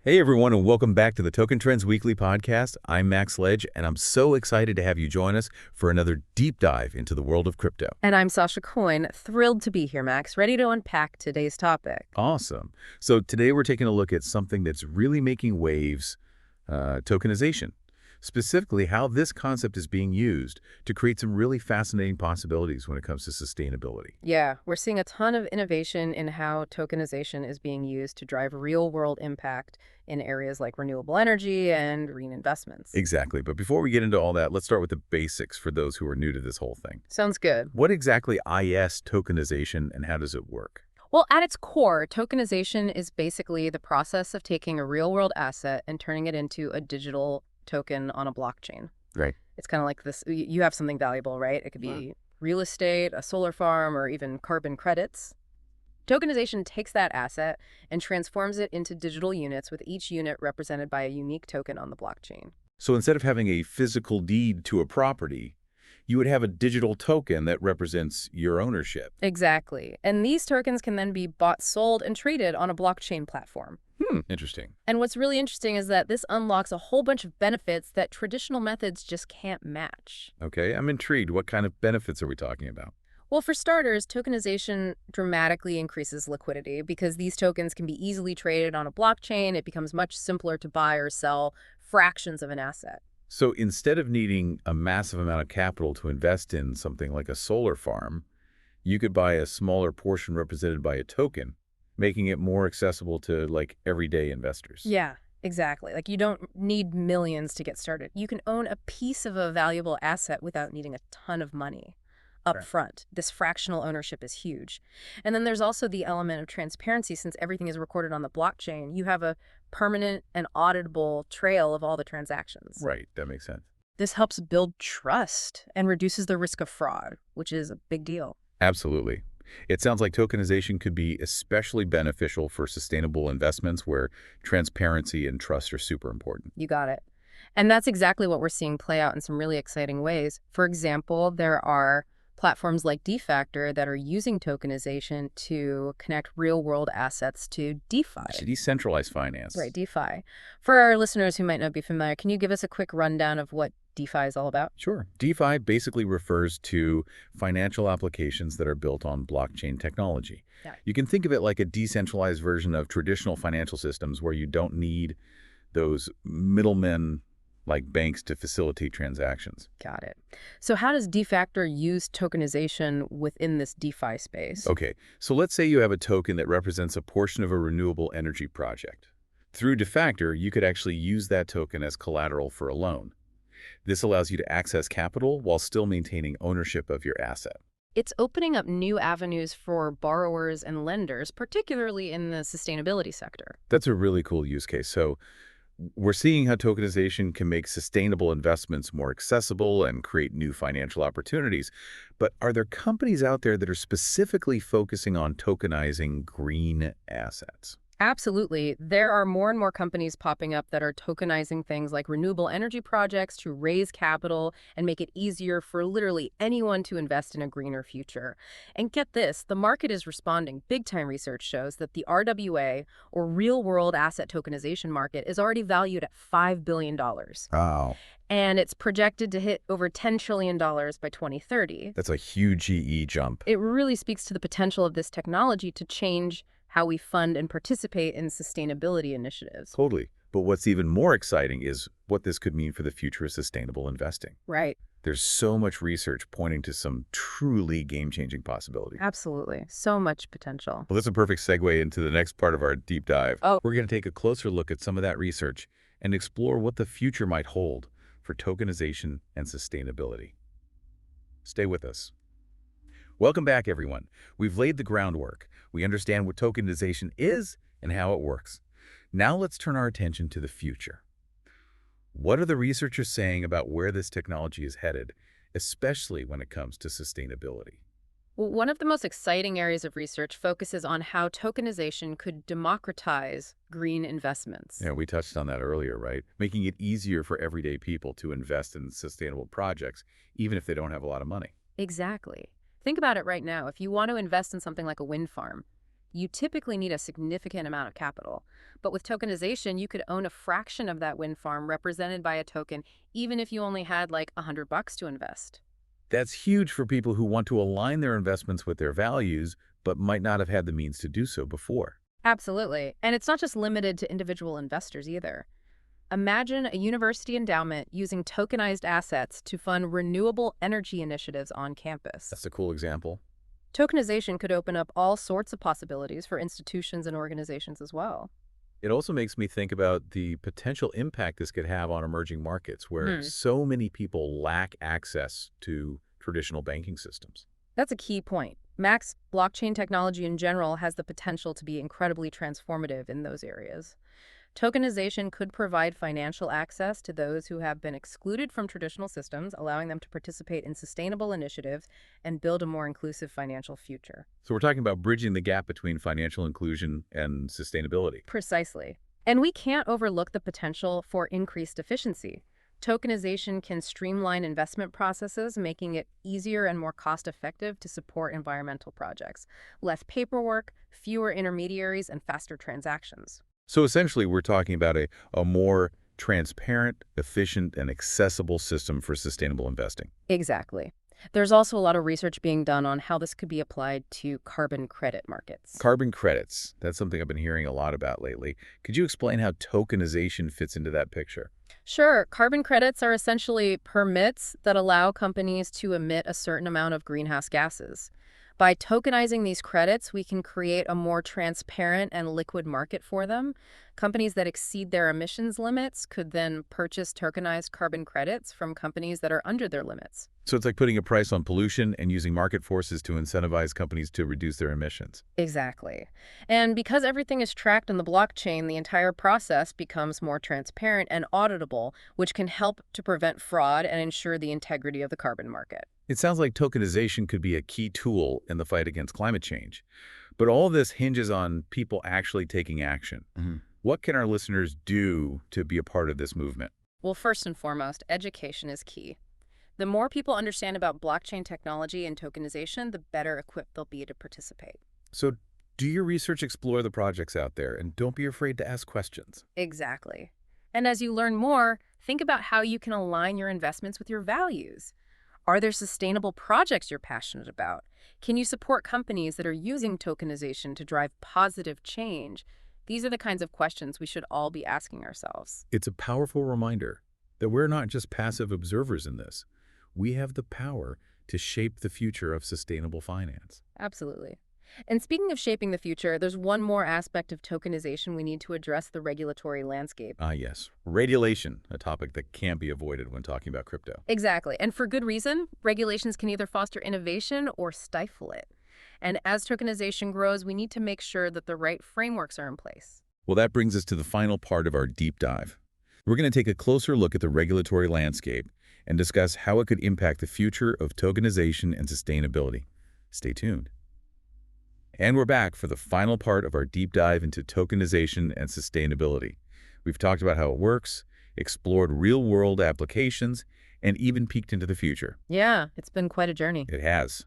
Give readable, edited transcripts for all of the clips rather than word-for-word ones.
Hey everyone, and welcome back to the Token Trends Weekly podcast. I'm Max Ledge, and I'm so excited to have you join us for another deep dive into the world of crypto. And I'm Sasha Coyne, thrilled to be here, Max, ready to unpack today's topic. Awesome. So today we're taking a look at something that's really making waves, tokenization. Specifically, how this concept is being used to create some really fascinating possibilities when it comes to sustainability. Yeah, we're seeing a ton of innovation in how tokenization is being used to drive real-world impact in areas like renewable energy and green investments. Exactly. But before we get into all that, let's start with the basics for those who are new to this whole thing. Sounds good. What exactly is tokenization and how does it work? Well, at its core, tokenization is basically the process of taking a real-world asset and turning it into a digital token on a blockchain. Right. It's kind of like this, you have something valuable, right? It could be real estate, a solar farm, or even carbon credits. Tokenization takes that asset and transforms it into digital units, with each unit represented by a unique token on the blockchain. So instead of having a physical deed to a property, you would have a digital token that represents your ownership. Exactly. And these tokens can then be bought, sold, and traded on a blockchain platform. Interesting. And what's really interesting is that this unlocks a whole bunch of benefits that traditional methods just can't match. Okay, I'm intrigued. What kind of benefits are we talking about? Well, for starters, tokenization dramatically increases liquidity because these tokens can be easily traded on a blockchain. It becomes much simpler to buy or sell fractions of an asset. So instead of needing a massive amount of capital to invest in something like a solar farm, you could buy a smaller portion represented by a token, making it more accessible to like everyday investors. Yeah, exactly. Like, you don't need millions to get started. You can own a piece of a valuable asset without needing a ton of money up Right. front. This fractional ownership is huge. And then there's also the element of transparency. Since everything is recorded on the blockchain, you have a permanent and auditable trail of all the transactions. Right, that makes sense. This helps build trust and reduces the risk of fraud, which is a big deal. Absolutely. It sounds like tokenization could be especially beneficial for sustainable investments where transparency and trust are super important. You got it. And that's exactly what we're seeing play out in some really exciting ways. For example, there are platforms like DeFactor that are using tokenization to connect real-world assets to DeFi. It's decentralized finance. Right, DeFi. For our listeners who might not be familiar, can you give us a quick rundown of what DeFi is all about? Sure. DeFi basically refers to financial applications that are built on blockchain technology. Yeah. You can think of it like a decentralized version of traditional financial systems where you don't need those middlemen like banks to facilitate transactions. Got it. So how does DeFactor use tokenization within this DeFi space? Okay, so let's say you have a token that represents a portion of a renewable energy project. Through DeFactor, you could actually use that token as collateral for a loan. This allows you to access capital while still maintaining ownership of your asset. It's opening up new avenues for borrowers and lenders, particularly in the sustainability sector. That's a really cool use case. So we're seeing how tokenization can make sustainable investments more accessible and create new financial opportunities. But are there companies out there that are specifically focusing on tokenizing green assets? Absolutely. There are more and more companies popping up that are tokenizing things like renewable energy projects to raise capital and make it easier for literally anyone to invest in a greener future. And get this, the market is responding. Big-time research shows that the RWA, or real-world asset tokenization market, is already valued at $5 billion. Wow. And it's projected to hit over $10 trillion by 2030. That's a huge GE jump. It really speaks to the potential of this technology to change how we fund and participate in sustainability initiatives. Totally. But what's even more exciting is what this could mean for the future of sustainable investing. Right. There's so much research pointing to some truly game-changing possibilities. Absolutely. So much potential. Well, that's a perfect segue into the next part of our deep dive. Oh. We're going to take a closer look at some of that research and explore what the future might hold for tokenization and sustainability. Stay with us. Welcome back, everyone. We've laid the groundwork. We understand what tokenization is and how it works. Now let's turn our attention to the future. What are the researchers saying about where this technology is headed, especially when it comes to sustainability? Well, one of the most exciting areas of research focuses on how tokenization could democratize green investments. Yeah, we touched on that earlier, right? Making it easier for everyday people to invest in sustainable projects, even if they don't have a lot of money. Exactly. Think about it right now. If you want to invest in something like a wind farm, You typically need a significant amount of capital. But with tokenization, you could own a fraction of that wind farm represented by a token, even if you only had like $100 to invest. That's huge for people who want to align their investments with their values, but might not have had the means to do so before. Absolutely. And it's not just limited to individual investors either. Imagine a university endowment using tokenized assets to fund renewable energy initiatives on campus. That's a cool example. Tokenization could open up all sorts of possibilities for institutions and organizations as well. It also makes me think about the potential impact this could have on emerging markets where Hmm. so many people lack access to traditional banking systems. That's a key point. Max, blockchain technology in general has the potential to be incredibly transformative in those areas. Tokenization could provide financial access to those who have been excluded from traditional systems, allowing them to participate in sustainable initiatives and build a more inclusive financial future. So we're talking about bridging the gap between financial inclusion and sustainability. Precisely. And we can't overlook the potential for increased efficiency. Tokenization can streamline investment processes, making it easier and more cost-effective to support environmental projects. Less paperwork, fewer intermediaries, and faster transactions. So essentially, we're talking about a more transparent, efficient, and accessible system for sustainable investing. Exactly. There's also a lot of research being done on how this could be applied to carbon credit markets. Carbon credits, that's something I've been hearing a lot about lately. Could you explain how tokenization fits into that picture? Sure, carbon credits are essentially permits that allow companies to emit a certain amount of greenhouse gases. By tokenizing these credits, we can create a more transparent and liquid market for them. Companies that exceed their emissions limits could then purchase tokenized carbon credits from companies that are under their limits. So it's like putting a price on pollution and using market forces to incentivize companies to reduce their emissions. Exactly. And because everything is tracked on the blockchain, the entire process becomes more transparent and auditable, which can help to prevent fraud and ensure the integrity of the carbon market. It sounds like tokenization could be a key tool in the fight against climate change. But all this hinges on people actually taking action. What can our listeners do to be a part of this movement? Well, first and foremost, education is key. The more people understand about blockchain technology and tokenization, the better equipped they'll be to participate. So do your research, explore the projects out there, and don't be afraid to ask questions. Exactly. And as you learn more, think about how you can align your investments with your values. Are there sustainable projects you're passionate about? Can you support companies that are using tokenization to drive positive change? These are the kinds of questions we should all be asking ourselves. It's a powerful reminder that we're not just passive observers in this. We have the power to shape the future of sustainable finance. Absolutely. And speaking of shaping the future, there's one more aspect of tokenization we need to address: the regulatory landscape. Ah, yes. Regulation, a topic that can't be avoided when talking about crypto. Exactly. And for good reason, regulations can either foster innovation or stifle it. And as tokenization grows, we need to make sure that the right frameworks are in place. Well, that brings us to the final part of our deep dive. We're going to take a closer look at the regulatory landscape and discuss how it could impact the future of tokenization and sustainability. Stay tuned. And we're back for the final part of our deep dive into tokenization and sustainability. We've talked about how it works, explored real-world applications, and even peeked into the future. Yeah, it's been quite a journey. It has.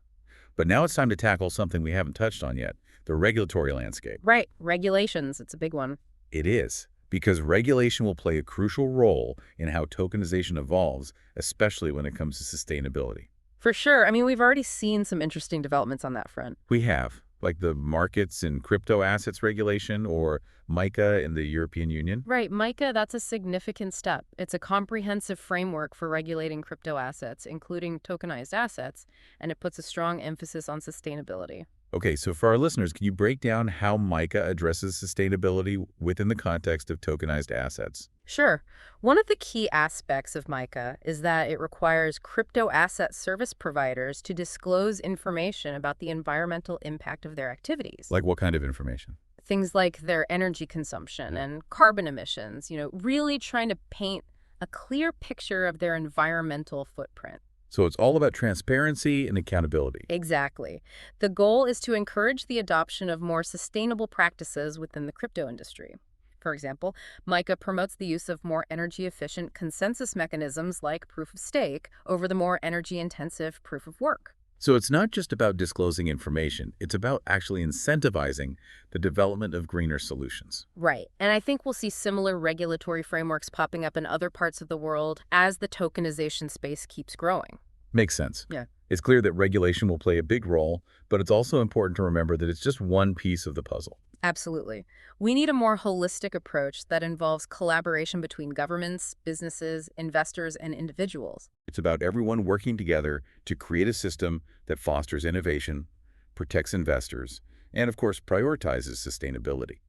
But now it's time to tackle something we haven't touched on yet, the regulatory landscape. Right, regulations, it's a big one. It is, because regulation will play a crucial role in how tokenization evolves, especially when it comes to sustainability. For sure. I mean, we've already seen some interesting developments on that front. We have, like the markets and crypto assets regulation, or MiCA in the European Union. Right, MiCA, that's a significant step. It's a comprehensive framework for regulating crypto assets, including tokenized assets, and it puts a strong emphasis on sustainability. Okay, so for our listeners, can you break down how MiCA addresses sustainability within the context of tokenized assets? Sure. One of the key aspects of MiCA is that it requires crypto asset service providers to disclose information about the environmental impact of their activities. Like what kind of information? Things like their energy consumption and carbon emissions, really trying to paint a clear picture of their environmental footprint. So it's all about transparency and accountability. Exactly. The goal is to encourage the adoption of more sustainable practices within the crypto industry. For example, MiCA promotes the use of more energy-efficient consensus mechanisms like proof of stake over the more energy-intensive proof of work. So it's not just about disclosing information, it's about actually incentivizing the development of greener solutions. Right. And I think we'll see similar regulatory frameworks popping up in other parts of the world as the tokenization space keeps growing. Makes sense. Yeah. It's clear that regulation will play a big role, but it's also important to remember that it's just one piece of the puzzle. Absolutely. We need a more holistic approach that involves collaboration between governments, businesses, investors, and individuals. It's about everyone working together to create a system that fosters innovation, protects investors, and of course prioritizes sustainability.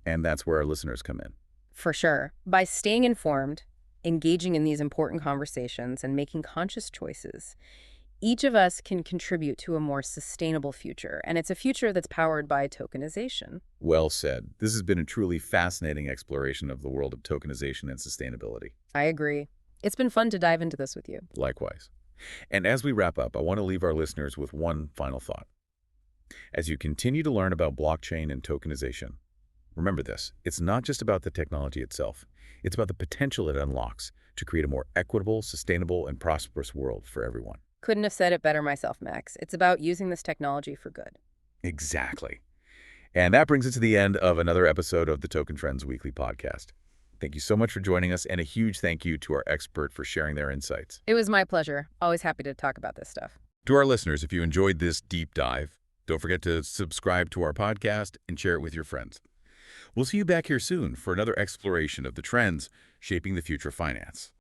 And that's where our listeners come in. For sure. By staying informed, engaging in these important conversations, and making conscious choices, each of us can contribute to a more sustainable future, and it's a future that's powered by tokenization. Well said. This has been a truly fascinating exploration of the world of tokenization and sustainability. I agree. It's been fun to dive into this with you. Likewise. And as we wrap up, I want to leave our listeners with one final thought. As you continue to learn about blockchain and tokenization, remember this, it's not just about the technology itself. It's about the potential it unlocks to create a more equitable, sustainable, and prosperous world for everyone. Couldn't have said it better myself, Max. It's about using this technology for good. Exactly. And that brings us to the end of another episode of the Token Trends Weekly podcast. Thank you so much for joining us, and a huge thank you to our expert for sharing their insights. It was my pleasure. Always happy to talk about this stuff. To our listeners, if you enjoyed this deep dive, don't forget to subscribe to our podcast and share it with your friends. We'll see you back here soon for another exploration of the trends shaping the future of finance.